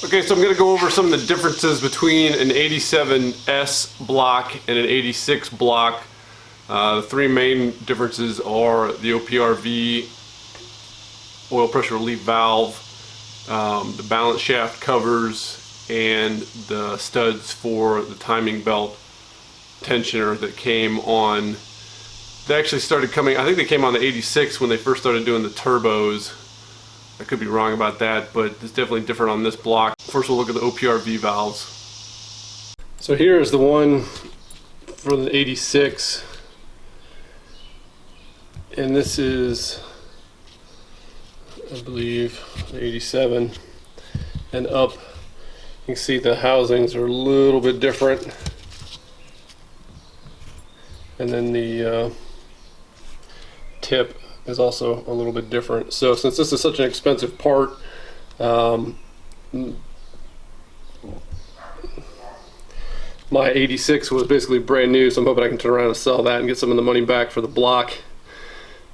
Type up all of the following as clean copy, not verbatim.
Okay, so I'm going to go over some of the differences between an 87S block and an 86 block. The three main differences are the OPRV, oil pressure relief valve, the balance shaft covers, and the studs for the timing belt tensioner that came on. They actually started coming, I think they came on the 86 when they first started doing the turbos. I could be wrong about that, but it's definitely different on this block. First we'll look at the OPRV valves. So here is the one for the 86, and this is, I believe, the 87 and up. You can see the housings are a little bit different, and then the tip is also a little bit different. So since this is such an expensive part, my 86 was basically brand new, so I'm hoping I can turn around and sell that and get some of the money back for the block.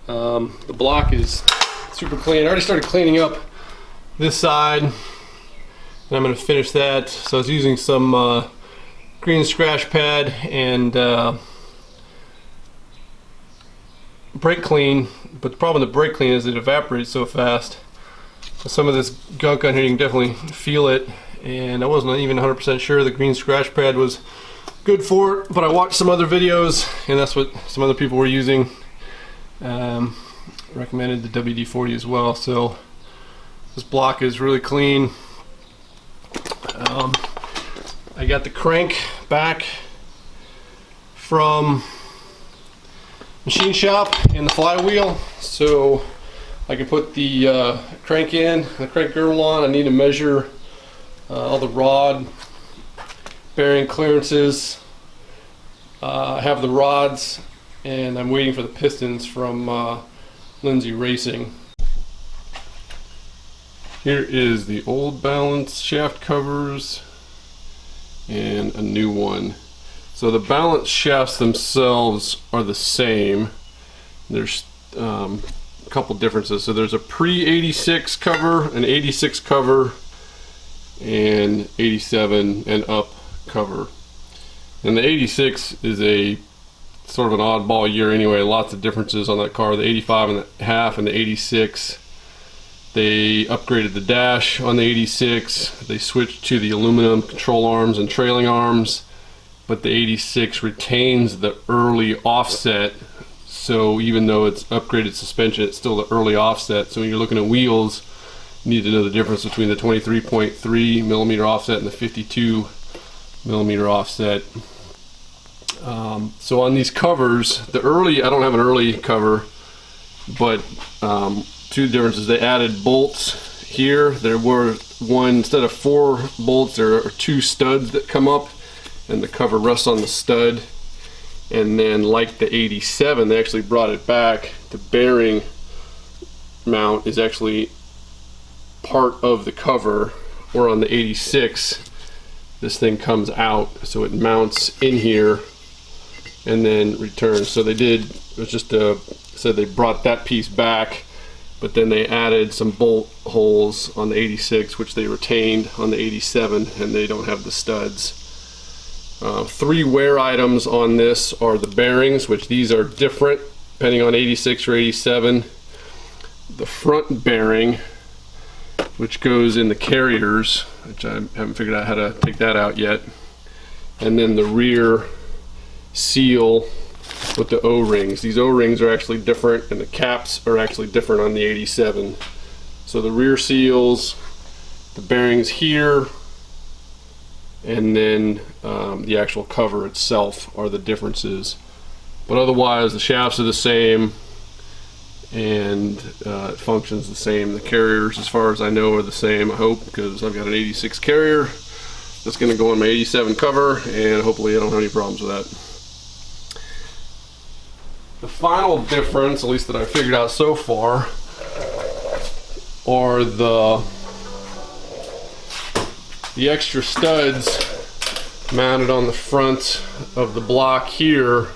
The block is super clean. I already started cleaning up this side, and I'm going to finish that. So I was using some green scratch pad and brake clean, but the problem with the brake clean is it evaporates so fast. Some of this gunk on here, you can definitely feel it, and I wasn't even 100% sure the green scratch pad was good for it, but I watched some other videos and that's what some other people were using. Recommended the WD-40 as well. So this block is really clean. I got the crank back from machine shop and the flywheel, so I can put the crank in, the crank girdle on. I need to measure all the rod bearing clearances. I have the rods, and I'm waiting for the pistons from Lindsay Racing. Here is the old balance shaft covers and a new one. So the balance shafts themselves are the same. There's a couple differences. So there's a pre-86 cover, an 86 cover, and 87 and up cover. And the 86 is a sort of an oddball year anyway. Lots of differences on that car. The 85 and a half and the 86. They upgraded the dash on the 86. They switched to the aluminum control arms and trailing arms. But the 86 retains the early offset, so even though it's upgraded suspension, it's still the early offset. So when you're looking at wheels, you need to know the difference between the 23.3 millimeter offset and the 52 millimeter offset. So on these covers, the early, I don't have an early cover, but two differences. They added bolts here. There were one, instead of 4 bolts, there are 2 studs that come up, and the cover rests on the stud. And then, like the 87, they actually brought it back. The bearing mount is actually part of the cover, or on the 86 this thing comes out, so it mounts in here and then returns. So they did, it was just said they brought that piece back, but then they added some bolt holes on the 86, which they retained on the 87, and they don't have the studs. 3 wear items on this are the bearings, which these are different depending on 86 or 87. The front bearing, which goes in the carriers, which I haven't figured out how to take that out yet. And then the rear seal with the O-rings. These O-rings are actually different, and the caps are actually different on the 87. So the rear seals, the bearings here, and then the actual cover itself are the differences. But otherwise the shafts are the same, and it functions the same. The carriers, as far as I know, are the same, I hope, because I've got an 86 carrier that's going to go on my 87 cover, and hopefully I don't have any problems with that. The final difference, at least that I figured out so far, are the extra studs mounted on the front of the block here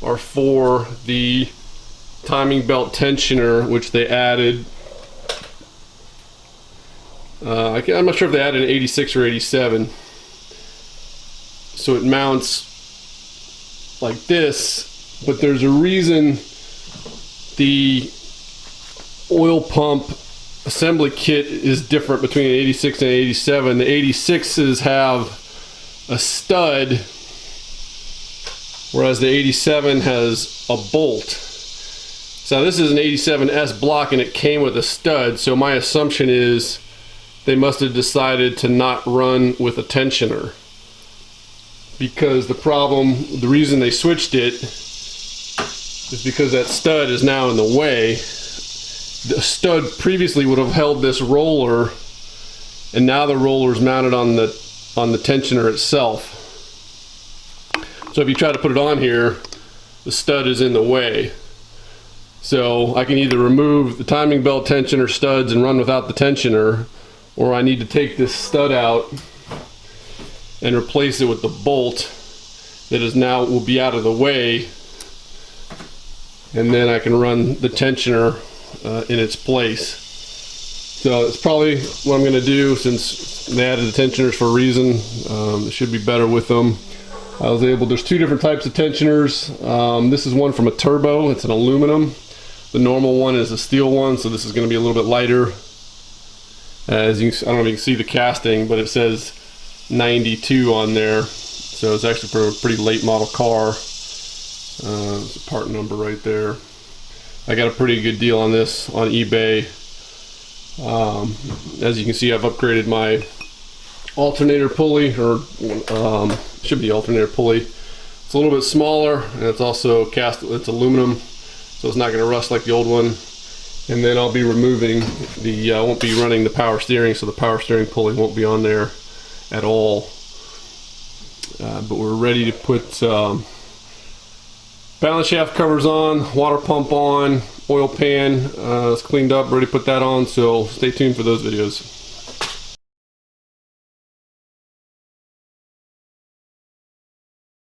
are for the timing belt tensioner, which they added I'm not sure if they added an 86 or 87. So it mounts like this, but there's a reason the oil pump assembly kit is different between an 86 and an 87. The 86s have a stud, whereas the 87 has a bolt. So this is an 87S block and it came with a stud, so my assumption is they must have decided to not run with a tensioner, because the reason they switched it is because that stud is now in the way. The stud previously would have held this roller, and now the roller is mounted on the tensioner itself. So if you try to put it on here, the stud is in the way. So I can either remove the timing belt tensioner studs and run without the tensioner, or I need to take this stud out and replace it with the bolt that is now will be out of the way, and then I can run the tensioner in its place. So it's probably what I'm going to do, since they added the tensioners for a reason. It should be better with them. There's two different types of tensioners. This is one from a turbo. It's an aluminum. The normal one is a steel one, so this is going to be a little bit lighter. As you, I don't know if you can see the casting, but it says 92 on there, so it's actually for a pretty late model car. It's a part number right there. I got a pretty good deal on this on eBay. As you can see, I've upgraded my alternator pulley, or should be alternator pulley. It's a little bit smaller, and it's also it's aluminum, so it's not going to rust like the old one. And then I'll be removing I won't be running the power steering, so the power steering pulley won't be on there at all. But we're ready to put balance shaft covers on, water pump on, oil pan is cleaned up, ready to put that on, so stay tuned for those videos.